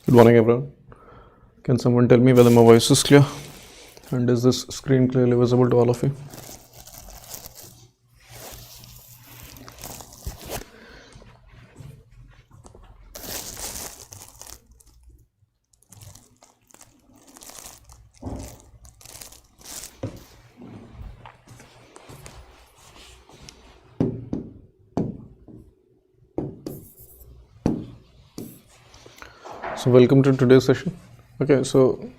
Good morning, everyone. Can someone tell me whether my voice is clear? And is this screen clearly visible to all of you? So welcome to today's session. Okay, so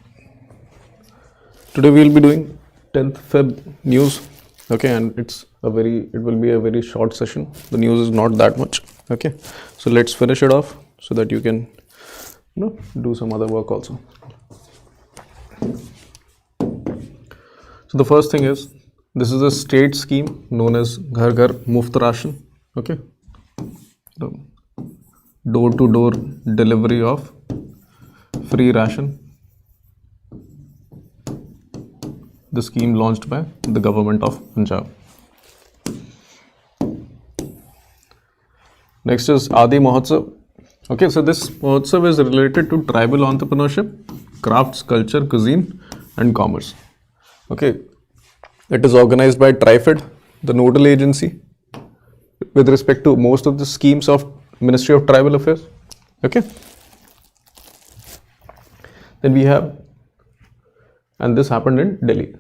today we'll be doing 10th FEB news. Okay, and it will be a very short session. The news is not that much. Okay, so let's finish it off so that you can do some other work also. So the first thing is, this is a state scheme known as Ghar Ghar Muft Ration. Okay, door-to-door delivery of free ration. The scheme launched by the government of Punjab. Next is Adi Mahotsav. Okay, so this Mahotsav is related to tribal entrepreneurship, crafts, culture, cuisine and commerce. Okay, it is organized by TriFed, the nodal agency with respect to most of the schemes of Ministry of Tribal Affairs. Okay, then we have, and this happened in Delhi.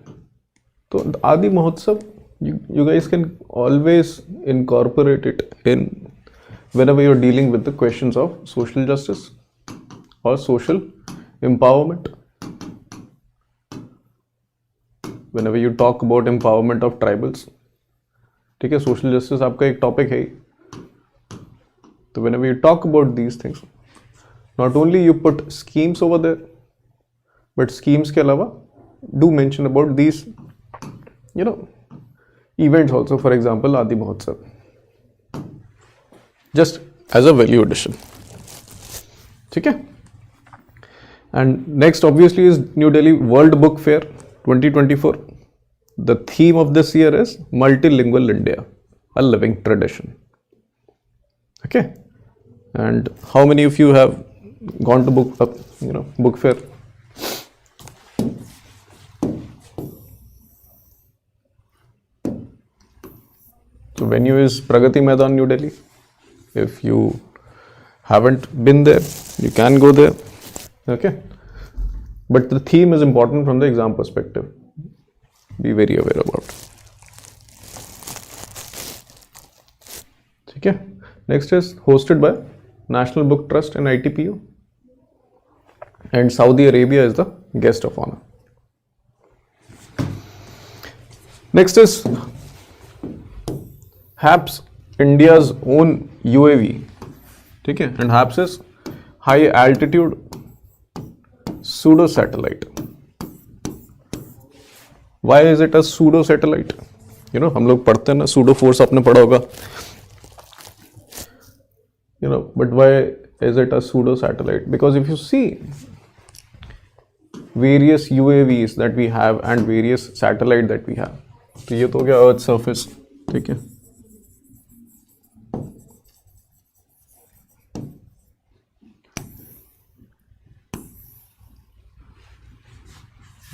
So the Adi Mahotsav, you guys can always incorporate it in whenever you're dealing with the questions of social justice or social empowerment. Whenever you talk about empowerment of tribals, ठीक है, social justice आपका एक topic है. So whenever you talk about these things, not only you put schemes over there, but schemes के अलावा do mention about these, events also. For example, Adi Mahotsav, just as a value addition. ठीक है? And next obviously is New Delhi World Book Fair 2024. The theme of this year is Multilingual India, a living tradition. Okay, and how many of you have gone to book fair? So venue is Pragati Maidan, New Delhi. If you haven't been there, you can go there. Okay, but the theme is important from the exam perspective. Be very aware about it. Okay. Next is hosted by National Book Trust and ITPO, and Saudi Arabia is the guest of honor. Next is HAPS, India's own UAV. Okay, and HAPS is high altitude pseudo satellite. Why is it a pseudo satellite? हम लोग पढ़ते हैं ना, pseudo force आपने पढ़ा होगा. But why is it a pseudo satellite? Because if you see various UAVs that we have and various satellite that we have, तो ये तो हो गया अर्थ सरफेस. ठीक है,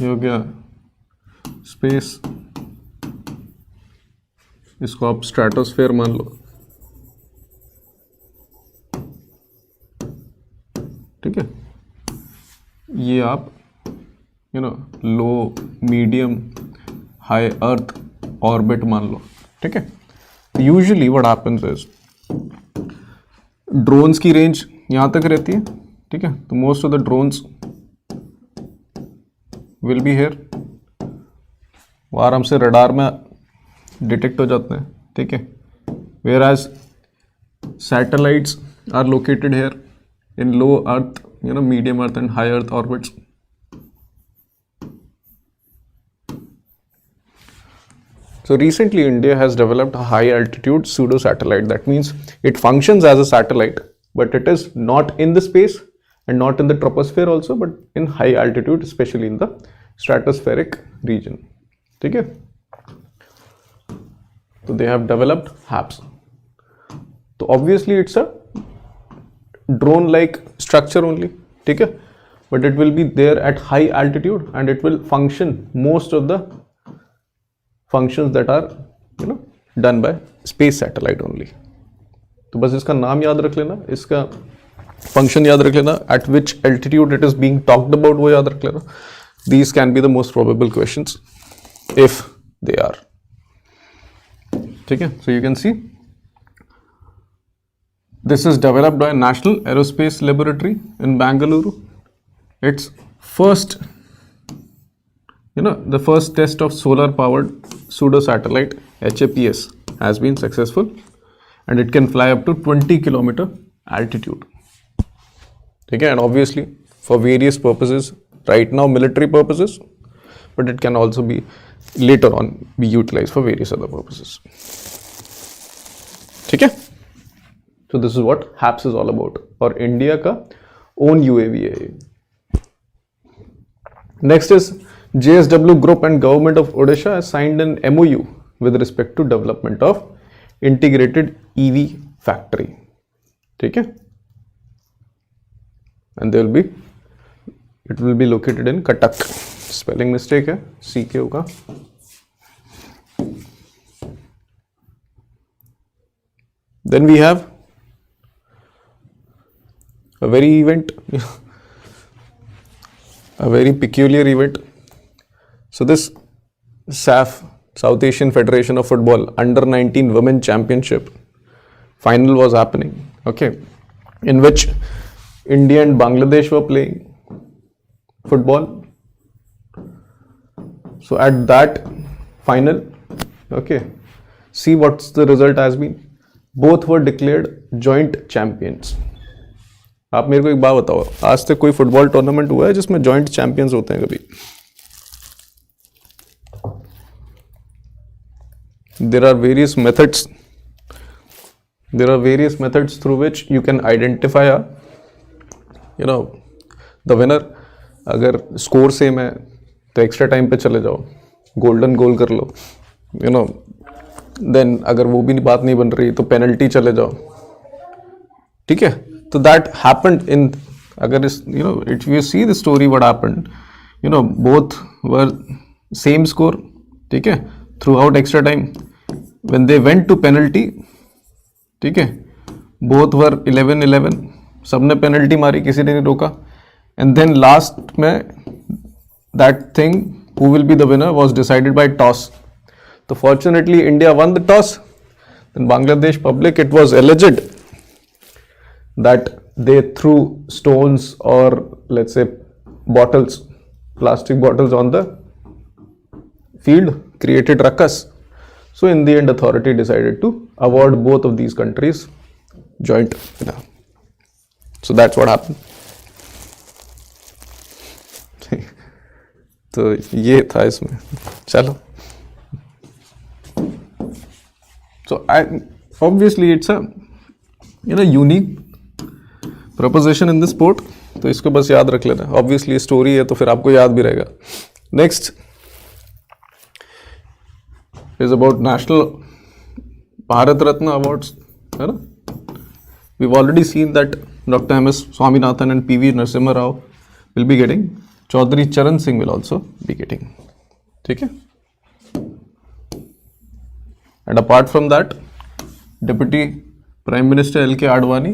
ये हो गया स्पेस. इसको आप स्ट्रेटोस्फेयर मान लो. ठीक है, ये आप लो, मीडियम, हाई अर्थ ऑर्बिट मान लो. ठीक है, usually what happens is drones की रेंज यहाँ तक रहती है. ठीक है, तो most of the drones will be here. वो आराम से रडार में डिटेक्ट हो जाते हैं. ठीक है, whereas satellites are located here in low earth, medium earth and high earth orbits. So recently India has developed a high altitude pseudo satellite. That means it functions as a satellite, but it is not in the space and not in the troposphere also, but in high altitude, especially in the stratospheric region. Okay? So they have developed HAPS. So obviously it's a drone like structure only. ठीक है, but it will be there at high altitude and it will function most of the functions that are done by space satellite only. तो बस इसका नाम याद रख लेना, इसका फंक्शन याद रख लेना, at which altitude it is being talked about वो याद रख लेना. These can be the most probable questions if they are. ठीक है, so you can see this is developed by National Aerospace Laboratory in Bangalore. Its first, the first test of solar powered pseudo satellite HAPS has been successful and it can fly up to 20 kilometer altitude. Okay, and obviously for various purposes, right now military purposes, but it can also be later on be utilized for various other purposes. Okay, so this is what HAPS is all about, और India का own UAV है. Next is JSW Group and Government of Odisha has signed an MOU with respect to development of integrated EV factory. ठीक है, and it will be located in Cuttack. Spelling mistake है, CK होगा. Then we have a very peculiar event. So this SAF, South Asian Federation of Football Under 19 Women Championship final was happening, okay, in which India and Bangladesh were playing football. So at that final, okay, see what's the result has been. Both were declared joint champions. आप मेरे को एक बात बताओ, आज तक कोई football tournament हुआ है जिसमें जॉइंट चैंपियंस होते हैं कभी? There are various methods through which you can identify the winner. अगर स्कोर सेम है तो एक्स्ट्रा टाइम पे चले जाओ, गोल्डन गोल कर लो, देन अगर वो भी बात नहीं बन रही तो पेनल्टी चले जाओ. ठीक है, तो दैट हैपेंड इन, अगर if you see the story what happened, both were same score. ठीक है, throughout extra time, when they went to penalty, ठीक है, बोथ वर 11-11, सबने पेनल्टी मारी, किसी ने नहीं रोका. एंड देन लास्ट में that thing, who will be the winner, was decided by toss. So fortunately India won the toss. Then Bangladesh public, it was alleged that they threw stones or let's say bottles, plastic bottles on the field, created ruckus. So in the end authority decided to award both of these countries joint winner. So that's what happened. तो ये था इसमें. चलो, so obviously it's a unique proposition in this sport, तो इसको बस याद रख लेना. obviously स्टोरी है तो फिर आपको याद भी रहेगा. next is about National Bharat Ratna awards, है ना. we've already seen that Dr. M.S. Swaminathan and P.V. Narasimha Rao will be getting. Chaudhary Charan Singh will also be getting. ठीक है. And apart from that, Deputy Prime Minister L.K. Advani,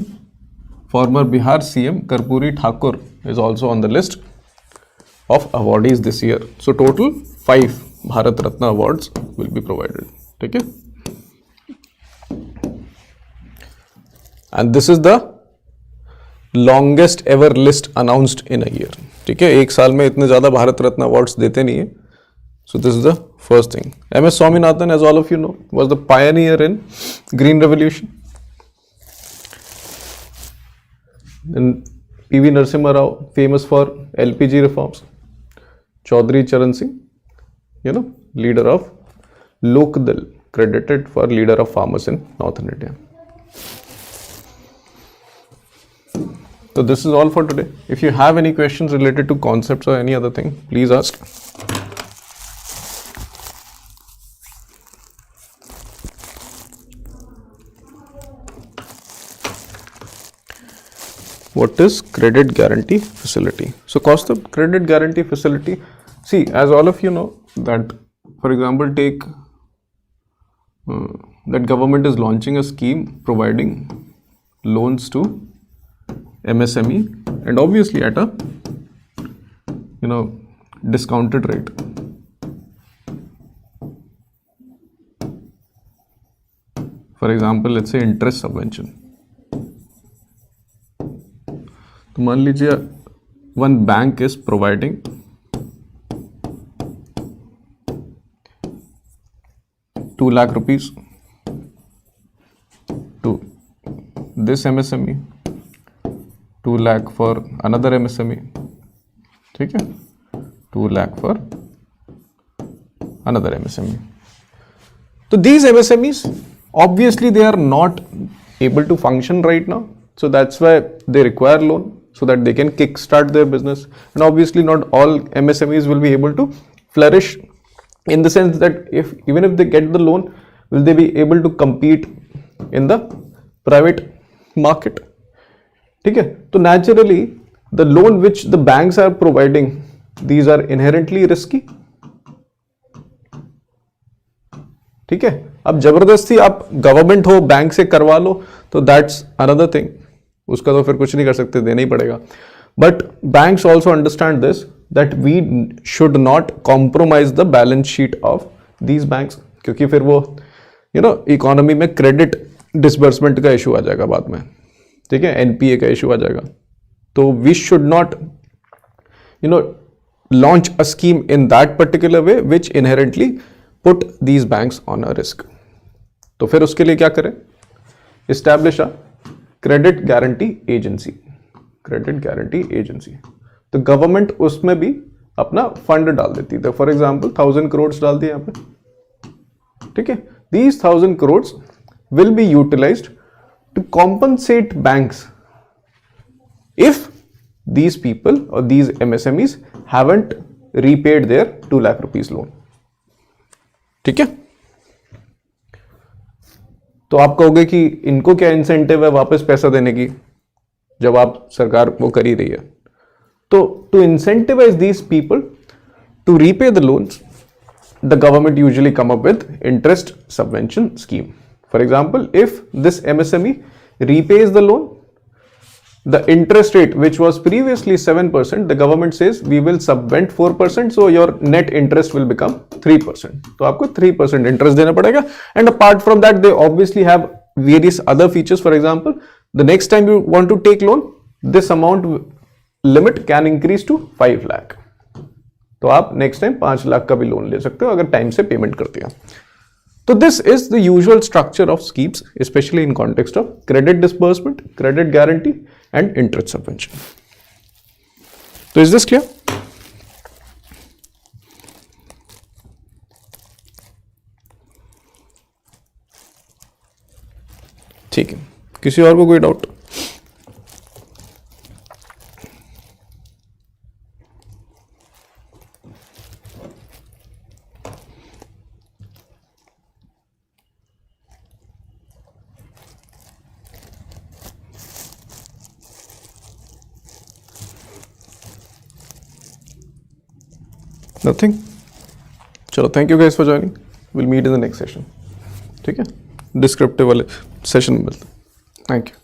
former Bihar CM Karpuri Thakur is also on the list of awardees this year. So total 5 Bharat Ratna awards will be provided. Okay? And this is the longest ever list announced in a year. ठीक है, एक साल में इतने ज़्यादा Bharat Ratna awards देते नहीं है. So this is the first thing. M.S. Swaminathan, as all of you know, was the pioneer in Green Revolution. Then P.V. Narasimha Rao, famous for LPG reforms. Chaudhary Charan Singh, leader of Lok Dal, credited for leader of farmers in Northern India. So this is all for today. If you have any questions related to concepts or any other thing, please ask. what is credit guarantee facility. So cost of credit guarantee facility, see, as all of you know that, for example, take that government is launching a scheme providing loans to MSME, and obviously at a discounted rate. For example, let's say interest subvention. तो मान लीजिए one bank is providing 2 lakh rupees to this MSME, 2 lakh for another MSME, ठीक है, 2 lakh for another MSME. So these MSMEs, obviously they are not able to function right now, so that's why they require loan so that they can kickstart their business. And obviously not all MSMEs will be able to flourish, in the sense that even if they get the loan, will they be able to compete in the private market? ठीक है, तो naturally the loan which the banks are providing, these are inherently risky. ठीक है, अब जबरदस्ती आप government हो bank से करवा लो तो दैट्स अनदर थिंग, उसका तो फिर कुछ नहीं कर सकते, देना ही पड़ेगा. But banks also understand this that we should not compromise the balance sheet of these banks, क्योंकि फिर वो इकोनॉमी में क्रेडिट डिसबर्समेंट का इशू आ जाएगा बाद में, ठीक है, एनपीए का इशू आ जाएगा. तो we should not launch a scheme in that particular way which inherently put these banks on a risk. तो फिर उसके लिए क्या करें? Establish a credit guarantee agency. Credit guarantee agency. तो गवर्नमेंट उसमें भी अपना फंड डाल देती है. फॉर एग्जाम्पल 1000 करोड़ डाल दिए यहाँ पे, ठीक है. These 1000 crores will be utilized to compensate banks if these people or these MSMEs haven't repaid their 2 lakh rupees loan. ठीक है, तो आप कहोगे कि इनको क्या इंसेंटिव है वापस पैसा देने की, जब आप सरकार वो कर ही रही है. तो to incentivise these people to repay the loans, the government usually come up with interest subvention scheme. For example, if this MSME repays the loan, the interest rate which was previously 7%, the government says we will subvent 4%, so your net interest will become 3%. तो आपको 3% interest देना पड़ेगा. And apart from that, they obviously have various other features. For example, the next time you want to take loan, this amount limit can increase to 5 lakh. तो आप next time 5 lakh का भी loan ले सकते हो अगर टाइम से payment करते हैं. So this is the usual structure of schemes, especially in context of credit disbursement, credit guarantee and interest subvention. So is this clear? ठीक है, किसी और को कोई डाउट? Nothing? चलो, thank you guys for joining. Will meet in the next session. ठीक है, descriptive वाले सेशन में मिलते हैं. Thank you.